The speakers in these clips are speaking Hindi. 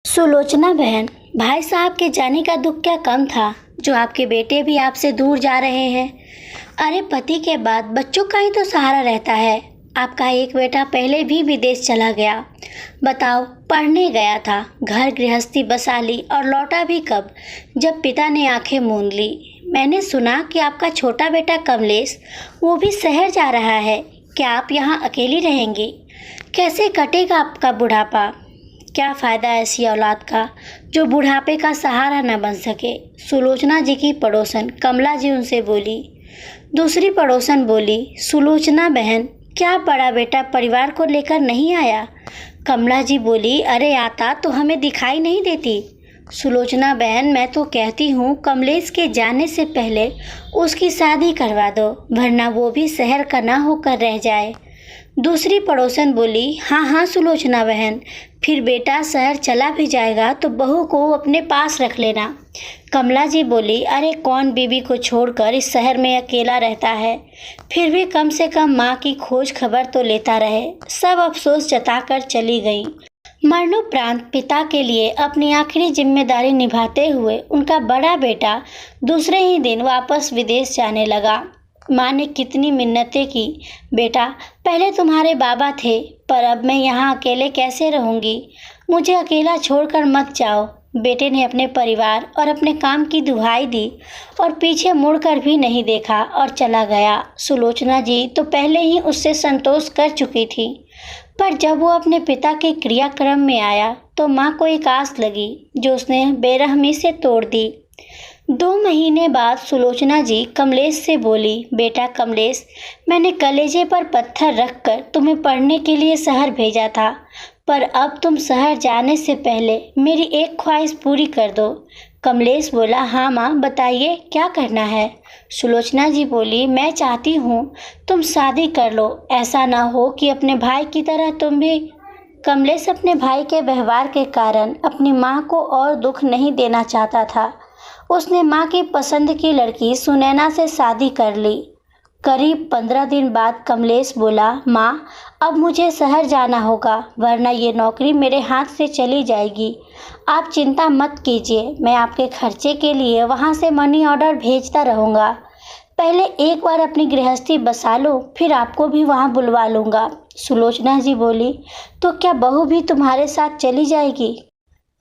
सुलोचना बहन, भाई साहब के जाने का दुख क्या कम था जो आपके बेटे भी आपसे दूर जा रहे हैं। अरे पति के बाद बच्चों का ही तो सहारा रहता है। आपका एक बेटा पहले भी विदेश चला गया। बताओ, पढ़ने गया था, घर गृहस्थी बसा ली और लौटा भी कब, जब पिता ने आंखें मूंद ली। मैंने सुना कि आपका छोटा बेटा कमलेश, वो भी शहर जा रहा है। क्या आप यहाँ अकेली रहेंगी? कैसे कटेगा आपका बुढ़ापा? क्या फ़ायदा ऐसी औलाद का जो बुढ़ापे का सहारा न बन सके। सुलोचना जी की पड़ोसन कमला जी उनसे बोली। दूसरी पड़ोसन बोली, सुलोचना बहन, क्या बड़ा बेटा परिवार को लेकर नहीं आया? कमला जी बोली, अरे आता तो हमें दिखाई नहीं देती। सुलोचना बहन, मैं तो कहती हूँ कमलेश के जाने से पहले उसकी शादी करवा दो, वरना वो भी शहर का ना होकर रह जाए। दूसरी पड़ोसन बोली, हाँ हाँ सुलोचना बहन, फिर बेटा शहर चला भी जाएगा तो बहू को अपने पास रख लेना। कमला जी बोली, अरे कौन बीवी को छोड़कर इस शहर में अकेला रहता है, फिर भी कम से कम माँ की खोज खबर तो लेता रहे। सब अफसोस जताकर चली गई। मरणोपरांत पिता के लिए अपनी आखिरी जिम्मेदारी निभाते हुए उनका बड़ा बेटा दूसरे ही दिन वापस विदेश जाने लगा। माँ ने कितनी मिन्नतें की, बेटा पहले तुम्हारे बाबा थे, पर अब मैं यहाँ अकेले कैसे रहूँगी, मुझे अकेला छोड़कर मत जाओ। बेटे ने अपने परिवार और अपने काम की दुहाई दी और पीछे मुड़कर भी नहीं देखा और चला गया। सुलोचना जी तो पहले ही उससे संतोष कर चुकी थी, पर जब वो अपने पिता के क्रियाक्रम में आया तो माँ को एक आस लगी जो उसने बेरहमी से तोड़ दी। 2 महीने बाद सुलोचना जी कमलेश से बोली, बेटा कमलेश, मैंने कलेजे पर पत्थर रखकर तुम्हें पढ़ने के लिए शहर भेजा था, पर अब तुम शहर जाने से पहले मेरी एक ख्वाहिश पूरी कर दो। कमलेश बोला, हाँ माँ बताइए क्या करना है। सुलोचना जी बोली, मैं चाहती हूँ तुम शादी कर लो, ऐसा ना हो कि अपने भाई की तरह तुम भी। कमलेश अपने भाई के व्यवहार के कारण अपनी माँ को और दुख नहीं देना चाहता था। उसने माँ की पसंद की लड़की सुनैना से शादी कर ली। करीब 15 दिन बाद कमलेश बोला, माँ अब मुझे शहर जाना होगा, वरना ये नौकरी मेरे हाथ से चली जाएगी। आप चिंता मत कीजिए, मैं आपके खर्चे के लिए वहाँ से मनी ऑर्डर भेजता रहूँगा। पहले एक बार अपनी गृहस्थी बसा लो, फिर आपको भी वहाँ बुलवा लूँगा। सुलोचना जी बोली, तो क्या बहू भी तुम्हारे साथ चली जाएगी?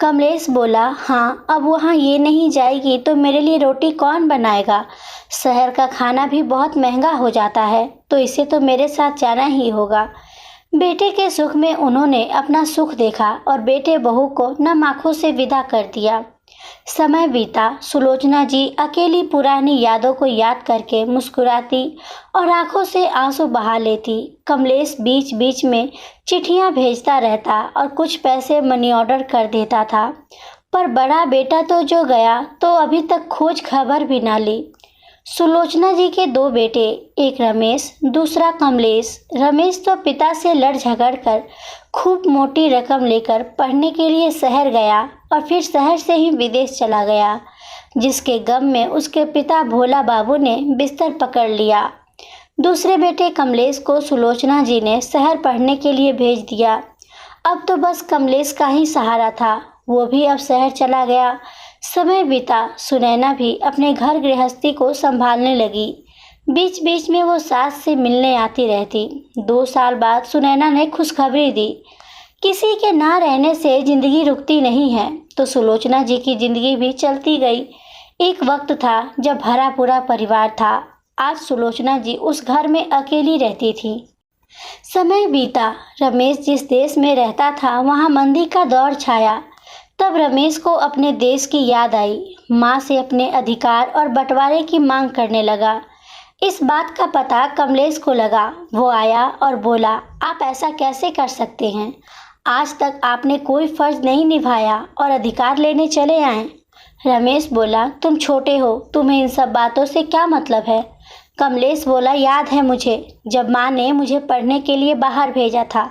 कमलेश बोला, हाँ अब वहाँ ये नहीं जाएगी तो मेरे लिए रोटी कौन बनाएगा? शहर का खाना भी बहुत महंगा हो जाता है, तो इसे तो मेरे साथ जाना ही होगा। बेटे के सुख में उन्होंने अपना सुख देखा और बेटे बहू को नम आंखों से विदा कर दिया। समय बीता, सुलोचना जी अकेली पुरानी यादों को याद करके मुस्कुराती और आंखों से आंसू बहा लेती। कमलेश बीच बीच में चिट्ठियां भेजता रहता और कुछ पैसे मनी ऑर्डर कर देता था, पर बड़ा बेटा तो जो गया तो अभी तक खोज खबर भी ना ली। सुलोचना जी के 2 बेटे, एक रमेश दूसरा कमलेश। रमेश तो पिता से लड़ झगड़ कर खूब मोटी रकम लेकर पढ़ने के लिए शहर गया और फिर शहर से ही विदेश चला गया, जिसके गम में उसके पिता भोला बाबू ने बिस्तर पकड़ लिया। दूसरे बेटे कमलेश को सुलोचना जी ने शहर पढ़ने के लिए भेज दिया। अब तो बस कमलेश का ही सहारा था, वो भी अब शहर चला गया। समय बीता, सुनैना भी अपने घर गृहस्थी को संभालने लगी। बीच बीच में वो सास से मिलने आती रहती। 2 साल बाद सुनैना ने खुशखबरी दी, किसी के ना रहने से जिंदगी रुकती नहीं है, तो सुलोचना जी की जिंदगी भी चलती गई। एक वक्त था जब भरा पूरा परिवार था। आज सुलोचना जी उस घर में अकेली रहती थी। समय बीता, रमेश जिस देश में रहता था वहाँ मंदी का दौर छाया। तब रमेश को अपने देश की याद आई। माँ से अपने अधिकार और बंटवारे की मांग करने लगा। इस बात का पता कमलेश को लगा। वो आया और बोला, आप ऐसा कैसे कर सकते हैं? आज तक आपने कोई फर्ज नहीं निभाया और अधिकार लेने चले आए। रमेश बोला, तुम छोटे हो, तुम्हें इन सब बातों से क्या मतलब है? कमलेश बोला, याद है मुझे, जब माँ ने मुझे पढ़ने के लिए बाहर भेजा था,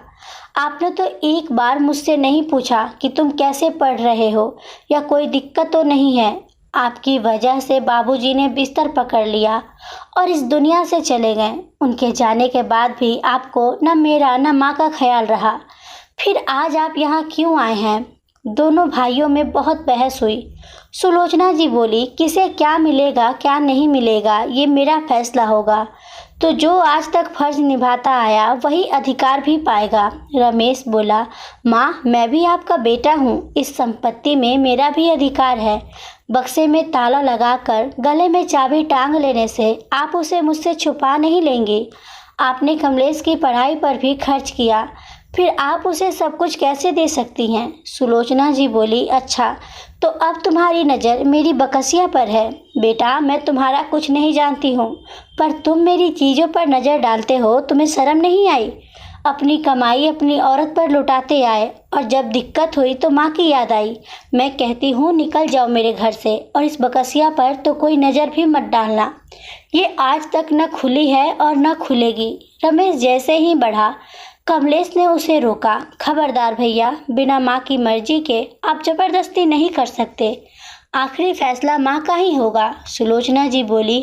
आपने तो एक बार मुझसे नहीं पूछा कि तुम कैसे पढ़ रहे हो या कोई दिक्कत तो नहीं है। आपकी वजह से बाबूजी ने बिस्तर पकड़ लिया और इस दुनिया से चले गए। उनके जाने के बाद भी आपको न मेरा न माँ का ख्याल रहा। फिर आज आप यहाँ क्यों आए हैं? दोनों भाइयों में बहुत बहस हुई। सुलोचना जी बोली, किसे क्या मिलेगा क्या नहीं मिलेगा ये मेरा फैसला होगा, तो जो आज तक फर्ज निभाता आया वही अधिकार भी पाएगा। रमेश बोला, माँ मैं भी आपका बेटा हूँ, इस संपत्ति में मेरा भी अधिकार है। बक्से में ताला लगाकर गले में चाबी टांग लेने से आप उसे मुझसे छुपा नहीं लेंगी। आपने कमलेश की पढ़ाई पर भी खर्च किया, फिर आप उसे सब कुछ कैसे दे सकती हैं? सुलोचना जी बोली, अच्छा तो अब तुम्हारी नज़र मेरी बकसिया पर है। बेटा मैं तुम्हारा कुछ नहीं जानती हूँ, पर तुम मेरी चीज़ों पर नज़र डालते हो, तुम्हें शर्म नहीं आई? अपनी कमाई अपनी औरत पर लुटाते आए और जब दिक्कत हुई तो माँ की याद आई। मैं कहती हूँ निकल जाओ मेरे घर से और इस बकसिया पर तो कोई नज़र भी मत डालना। ये आज तक न खुली है और न खुलेगी। रमेश जैसे ही बढ़ा, कमलेश ने उसे रोका। खबरदार भैया, बिना माँ की मर्जी के आप जबरदस्ती नहीं कर सकते, आखिरी फैसला माँ का ही होगा। सुलोचना जी बोली,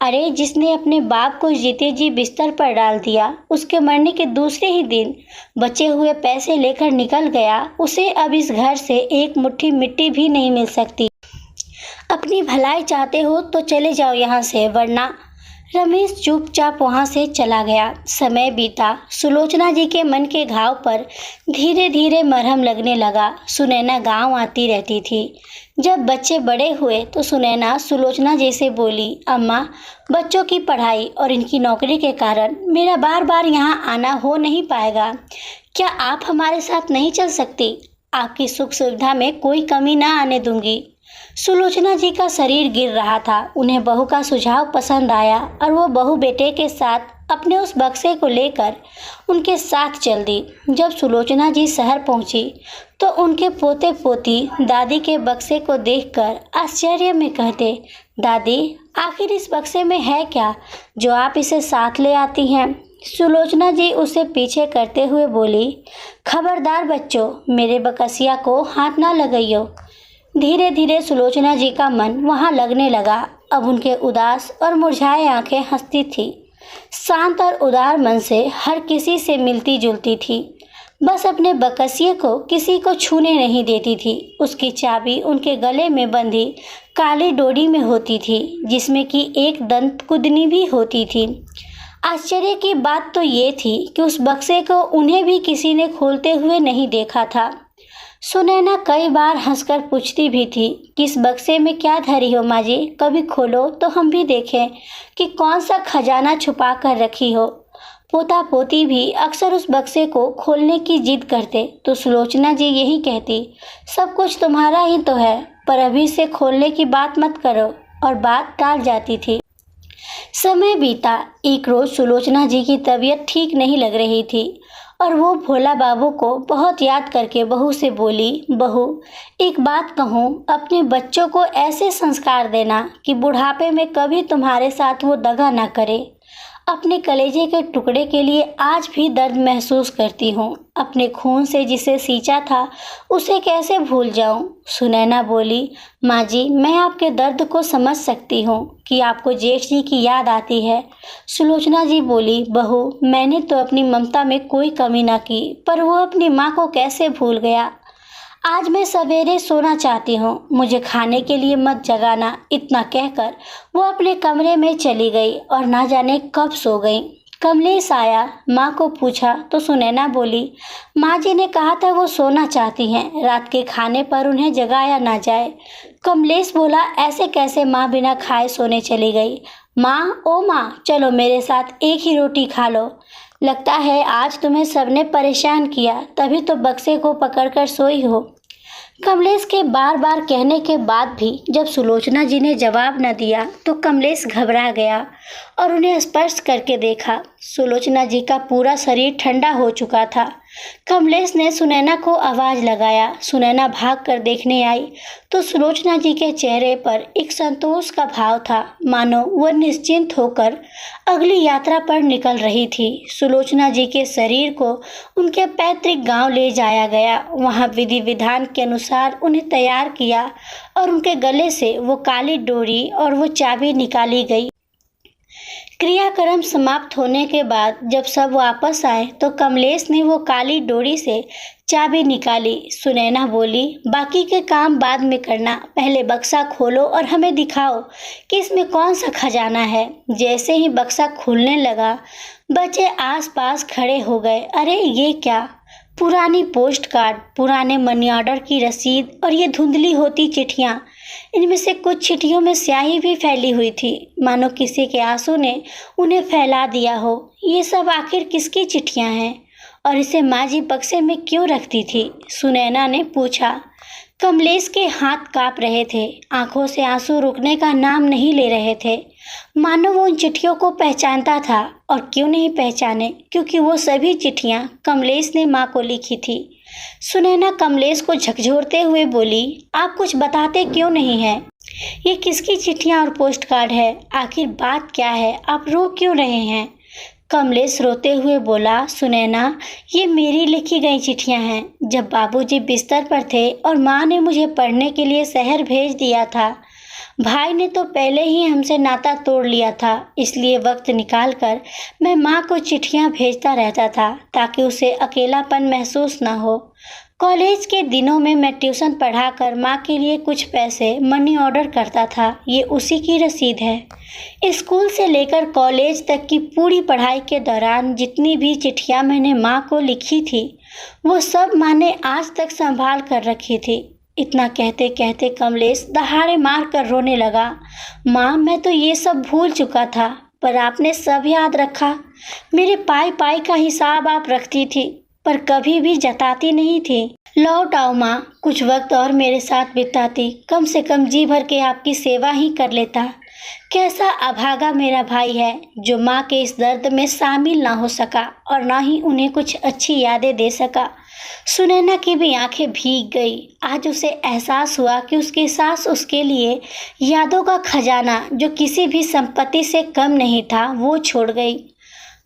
अरे जिसने अपने बाप को जीते जी बिस्तर पर डाल दिया, उसके मरने के दूसरे ही दिन बचे हुए पैसे लेकर निकल गया, उसे अब इस घर से एक मुट्ठी मिट्टी भी नहीं मिल सकती। अपनी भलाई चाहते हो तो चले जाओ यहाँ से, वरना। रमेश चुपचाप वहाँ से चला गया। समय बीता। सुलोचना जी के मन के घाव पर धीरे धीरे मरहम लगने लगा। सुनैना गांव आती रहती थी। जब बच्चे बड़े हुए तो सुनैना सुलोचना जी से बोली, अम्मा बच्चों की पढ़ाई और इनकी नौकरी के कारण मेरा बार बार यहाँ आना हो नहीं पाएगा, क्या आप हमारे साथ नहीं चल सकती? आपकी सुख सुविधा में कोई कमी ना आने दूंगी। सुलोचना जी का शरीर गिर रहा था। उन्हें बहू का सुझाव पसंद आया और वो बहू बेटे के साथ अपने उस बक्से को लेकर उनके साथ चल दी। जब सुलोचना जी शहर पहुंची तो उनके पोते पोती दादी के बक्से को देखकर आश्चर्य में कहते, दादी आखिर इस बक्से में है क्या जो आप इसे साथ ले आती हैं? सुलोचना जी उसे पीछे करते हुए बोली, खबरदार बच्चों, मेरे बकसिया को हाथ ना लगाइयो। धीरे धीरे सुलोचना जी का मन वहाँ लगने लगा। अब उनके उदास और मुरझाए आंखें हंसती थी। शांत और उदार मन से हर किसी से मिलती जुलती थी, बस अपने बकसिए को किसी को छूने नहीं देती थी। उसकी चाबी उनके गले में बंधी काली डोरी में होती थी, जिसमें कि एक दंत कुदनी भी होती थी। आश्चर्य की बात तो ये थी कि उस बक्से को उन्हें भी किसी ने खोलते हुए नहीं देखा था। सुनैना कई बार हंसकर पूछती भी थी कि इस बक्से में क्या धरी हो माँ जी, कभी खोलो तो हम भी देखें कि कौन सा खजाना छुपा कर रखी हो। पोता पोती भी अक्सर उस बक्से को खोलने की जिद करते तो सुलोचना जी यही कहती, सब कुछ तुम्हारा ही तो है, पर अभी से खोलने की बात मत करो, और बात टाल जाती थी। समय बीता। एक रोज सुलोचना जी की तबीयत ठीक नहीं लग रही थी और वो भोला बाबू को बहुत याद करके बहू से बोली, बहू एक बात कहूँ, अपने बच्चों को ऐसे संस्कार देना कि बुढ़ापे में कभी तुम्हारे साथ वो दगा ना करे। अपने कलेजे के टुकड़े के लिए आज भी दर्द महसूस करती हूँ। अपने खून से जिसे सींचा था उसे कैसे भूल जाऊँ। सुनैना बोली, माँ जी मैं आपके दर्द को समझ सकती हूँ कि आपको जेठ जी की याद आती है। सुलोचना जी बोली, बहू मैंने तो अपनी ममता में कोई कमी ना की, पर वो अपनी माँ को कैसे भूल गया। आज मैं सवेरे सोना चाहती हूँ, मुझे खाने के लिए मत जगाना। इतना कहकर वो अपने कमरे में चली गई और ना जाने कब सो गई। कमलेश आया, माँ को पूछा तो सुनैना बोली, माँ जी ने कहा था वो सोना चाहती हैं, रात के खाने पर उन्हें जगाया ना जाए। कमलेश बोला, ऐसे कैसे माँ बिना खाए सोने चली गई? माँ, ओ माँ, चलो मेरे साथ एक ही रोटी खा लो। लगता है आज तुम्हें सबने परेशान किया, तभी तो बक्से को पकड़कर सोई हो। कमलेश के बार बार कहने के बाद भी जब सुलोचना जी ने जवाब न दिया तो कमलेश घबरा गया और उन्हें स्पर्श करके देखा। सुलोचना जी का पूरा शरीर ठंडा हो चुका था। कमलेश ने सुनैना को आवाज़ लगाया। सुनैना भाग कर देखने आई तो सुलोचना जी के चेहरे पर एक संतोष का भाव था, मानो वह निश्चिंत होकर अगली यात्रा पर निकल रही थी। सुलोचना जी के शरीर को उनके पैतृक गांव ले जाया गया। वहां विधि विधान के अनुसार उन्हें तैयार किया और उनके गले से वो काली डोरी और वो चाबी निकाली गई। क्रियाक्रम समाप्त होने के बाद जब सब वापस आए तो कमलेश ने वो काली डोरी से चाबी निकाली। सुनैना बोली, बाकी के काम बाद में करना, पहले बक्सा खोलो और हमें दिखाओ कि इसमें कौन सा खजाना है। जैसे ही बक्सा खुलने लगा बच्चे आसपास खड़े हो गए। अरे ये क्या? पुरानी पोस्ट कार्ड, पुराने मनी ऑर्डर की रसीद और ये धुंधली होती चिट्ठियाँ। इनमें से कुछ चिट्ठियों में स्याही भी फैली हुई थी, मानो किसी के आंसू ने उन्हें फैला दिया हो। ये सब आखिर किसकी चिट्ठियां हैं और इसे माँ जी बक्से में क्यों रखती थी? सुनैना ने पूछा। कमलेश के हाथ कांप रहे थे, आंखों से आंसू रुकने का नाम नहीं ले रहे थे, मानो वो उन चिट्ठियों को पहचानता था। और क्यों नहीं पहचाने, क्योंकि वो सभी चिट्ठियां कमलेश ने माँ को लिखी थी। सुनैना कमलेश को झकझोरते हुए बोली, आप कुछ बताते क्यों नहीं हैं? ये किसकी चिट्ठियां और पोस्ट कार्ड है? आखिर बात क्या है? आप रो क्यों रहे हैं? कमलेश रोते हुए बोला, सुनैना, ये मेरी लिखी गई चिट्ठियां हैं। जब बाबूजी बिस्तर पर थे और माँ ने मुझे पढ़ने के लिए शहर भेज दिया था, भाई ने तो पहले ही हमसे नाता तोड़ लिया था, इसलिए वक्त निकालकर मैं माँ को चिट्ठियाँ भेजता रहता था ताकि उसे अकेलापन महसूस ना हो। कॉलेज के दिनों में मैं ट्यूशन पढ़ाकर माँ के लिए कुछ पैसे मनी ऑर्डर करता था, ये उसी की रसीद है। स्कूल से लेकर कॉलेज तक की पूरी पढ़ाई के दौरान जितनी भी चिट्ठियाँ मैंने माँ को लिखी थी वो सब माँ ने आज तक संभाल कर रखी थी। इतना कहते कहते कमलेश दहाड़े मार कर रोने लगा। माँ, मैं तो ये सब भूल चुका था, पर आपने सब याद रखा। मेरे पाई पाई का हिसाब आप रखती थी, पर कभी भी जताती नहीं थी। लौट आओ माँ, कुछ वक्त और मेरे साथ बिताती, कम से कम जी भर के आपकी सेवा ही कर लेता। कैसा अभागा मेरा भाई है जो माँ के इस दर्द में शामिल ना हो सका और ना ही उन्हें कुछ अच्छी यादें दे सका। सुनैना की भी आंखें भीग गई। आज उसे एहसास हुआ कि उसकी सास उसके लिए यादों का खजाना, जो किसी भी संपत्ति से कम नहीं था, वो छोड़ गई।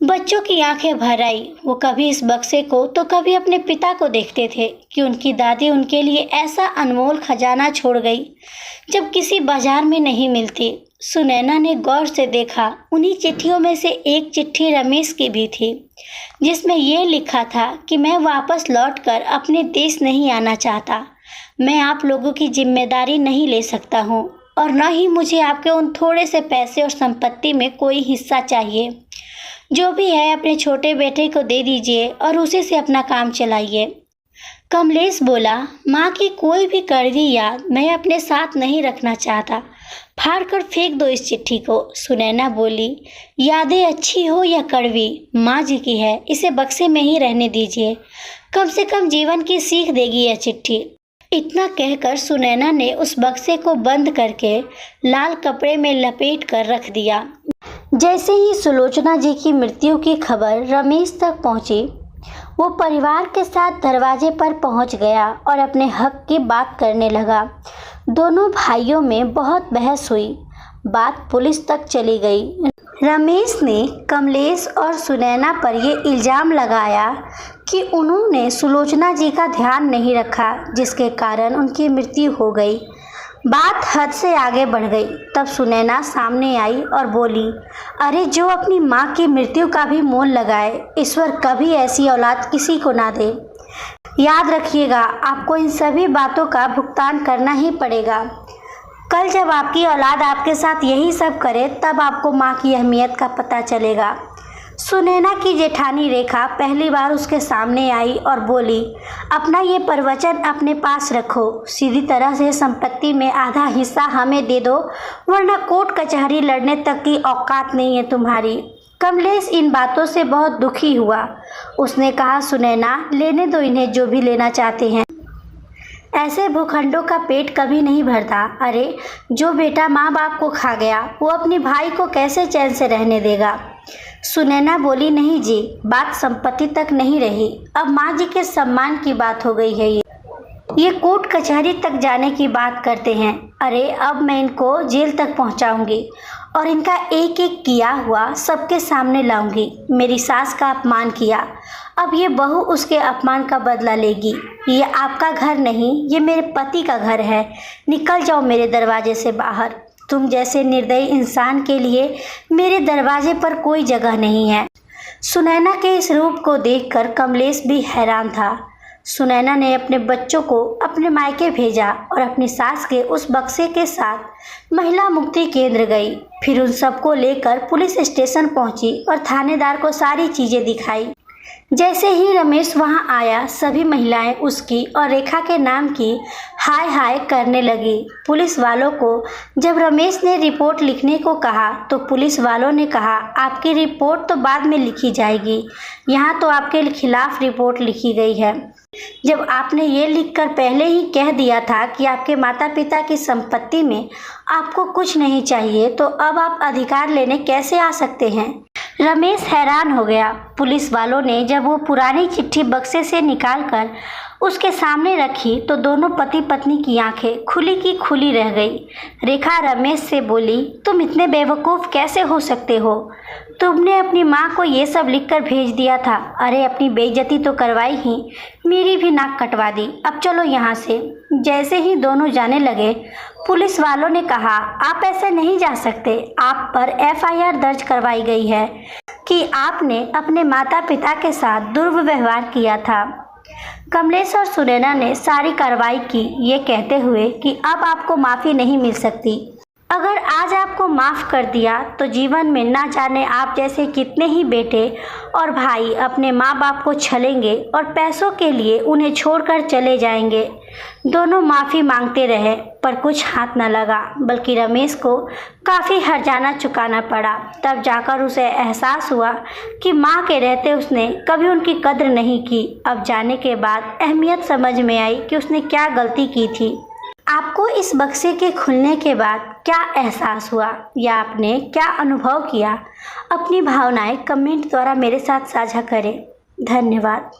बच्चों की आंखें भर आई। वो कभी इस बक्से को तो कभी अपने पिता को देखते थे कि उनकी दादी उनके लिए ऐसा अनमोल खजाना छोड़ गई जब किसी बाजार में नहीं मिलती। सुनैना ने गौर से देखा। उन्हीं चिट्ठियों में से एक चिट्ठी रमेश की भी थी, जिसमें यह लिखा था कि मैं वापस लौटकर अपने देश नहीं आना चाहता। मैं आप लोगों की जिम्मेदारी नहीं ले सकता हूँ और न ही मुझे आपके उन थोड़े से पैसे और संपत्ति में कोई हिस्सा चाहिए। जो भी है अपने छोटे बेटे को दे दीजिए और उसी से अपना काम चलाइए। कमलेश बोला, माँ की कोई भी कड़वी याद मैं अपने साथ नहीं रखना चाहता। फाड़ कर फेंक दो इस चिट्ठी को। सुनैना बोली, यादें अच्छी हो या कड़वी, माँ जी की है, इसे बक्से में ही रहने दीजिए। कम से कम जीवन की सीख देगी यह चिट्ठी। इतना कहकर सुनैना ने उस बक्से को बंद करके लाल कपड़े में लपेट कर रख दिया। जैसे ही सुलोचना जी की मृत्यु की खबर रमेश तक पहुंची, वो परिवार के साथ दरवाजे पर पहुंच गया और अपने हक की बात करने लगा। दोनों भाइयों में बहुत बहस हुई, बात पुलिस तक चली गई। रमेश ने कमलेश और सुनैना पर ये इल्ज़ाम लगाया कि उन्होंने सुलोचना जी का ध्यान नहीं रखा, जिसके कारण उनकी मृत्यु हो गई। बात हद से आगे बढ़ गई। तब सुनैना सामने आई और बोली, अरे जो अपनी माँ की मृत्यु का भी मोल लगाए, ईश्वर कभी ऐसी औलाद किसी को ना दे। याद रखिएगा, आपको इन सभी बातों का भुगतान करना ही पड़ेगा। कल जब आपकी औलाद आपके साथ यही सब करे, तब आपको माँ की अहमियत का पता चलेगा। सुनैना की जेठानी रेखा पहली बार उसके सामने आई और बोली, अपना ये प्रवचन अपने पास रखो, सीधी तरह से संपत्ति में आधा हिस्सा हमें दे दो, वरना कोर्ट कचहरी लड़ने तक की औकात नहीं है तुम्हारी। कमलेश इन बातों से बहुत दुखी हुआ। उसने कहा, सुनैना, लेने दो इन्हें जो भी लेना चाहते हैं। ऐसे भूखंडों का पेट कभी नहीं भरता। अरे जो बेटा माँ बाप को खा गया, वो अपने भाई को कैसे चैन से रहने देगा। सुनैना बोली, नहीं जी, बात संपत्ति तक नहीं रही, अब माँ जी के सम्मान की बात हो गई है। ये कोर्ट कचहरी तक जाने की बात करते हैं। अरे अब मैं इनको जेल तक पहुँचाऊँगी और इनका एक एक किया हुआ सबके सामने लाऊंगी। मेरी सास का अपमान किया, अब ये बहू उसके अपमान का बदला लेगी। ये आपका घर नहीं, ये मेरे पति का घर है। निकल जाओ मेरे दरवाजे से बाहर। तुम जैसे निर्दयी इंसान के लिए मेरे दरवाजे पर कोई जगह नहीं है। सुनैना के इस रूप को देखकर कमलेश भी हैरान था। सुनैना ने अपने बच्चों को अपने मायके भेजा और अपनी सास के उस बक्से के साथ महिला मुक्ति केंद्र गई। फिर उन सबको लेकर पुलिस स्टेशन पहुंची और थानेदार को सारी चीजें दिखाई। जैसे ही रमेश वहां आया, सभी महिलाएं उसकी और रेखा के नाम की हाय हाय करने लगी। पुलिस वालों को जब रमेश ने रिपोर्ट लिखने को कहा तो पुलिस वालों ने कहा, आपकी रिपोर्ट तो बाद में लिखी जाएगी, यहाँ तो आपके खिलाफ रिपोर्ट लिखी गई है। जब आपने ये लिखकर पहले ही कह दिया था कि आपके माता पिता की संपत्ति में आपको कुछ नहीं चाहिए, तो अब आप अधिकार लेने कैसे आ सकते हैं? रमेश हैरान हो गया। पुलिस वालों ने जब वो पुरानी चिट्ठी बक्से से निकालकर उसके सामने रखी तो दोनों पति पत्नी की आंखें खुली की खुली रह गई। रेखा रमेश से बोली, तुम इतने बेवकूफ़ कैसे हो सकते हो? तुमने अपनी माँ को ये सब लिखकर भेज दिया था। अरे अपनी बेइज्जती तो करवाई ही, मेरी भी नाक कटवा दी। अब चलो यहाँ से। जैसे ही दोनों जाने लगे, पुलिस वालों ने कहा, आप ऐसे नहीं जा सकते, आप पर FIR दर्ज करवाई गई है कि आपने अपने माता पिता के साथ दुर्व्यवहार किया था। कमलेश और सुनैना ने सारी कार्रवाई की, ये कहते हुए कि अब आपको माफ़ी नहीं मिल सकती। अगर आज आपको माफ़ कर दिया तो जीवन में ना जाने आप जैसे कितने ही बेटे और भाई अपने माँ बाप को छलेंगे और पैसों के लिए उन्हें छोड़कर चले जाएंगे। दोनों माफ़ी मांगते रहे पर कुछ हाथ न लगा, बल्कि रमेश को काफ़ी हर्जाना चुकाना पड़ा। तब जाकर उसे एहसास हुआ कि माँ के रहते उसने कभी उनकी कद्र नहीं की। अब जाने के बाद अहमियत समझ में आई कि उसने क्या गलती की थी। आपको इस बक्से के खुलने के बाद क्या एहसास हुआ या आपने क्या अनुभव किया? अपनी भावनाएं कमेंट द्वारा मेरे साथ साझा करें। धन्यवाद।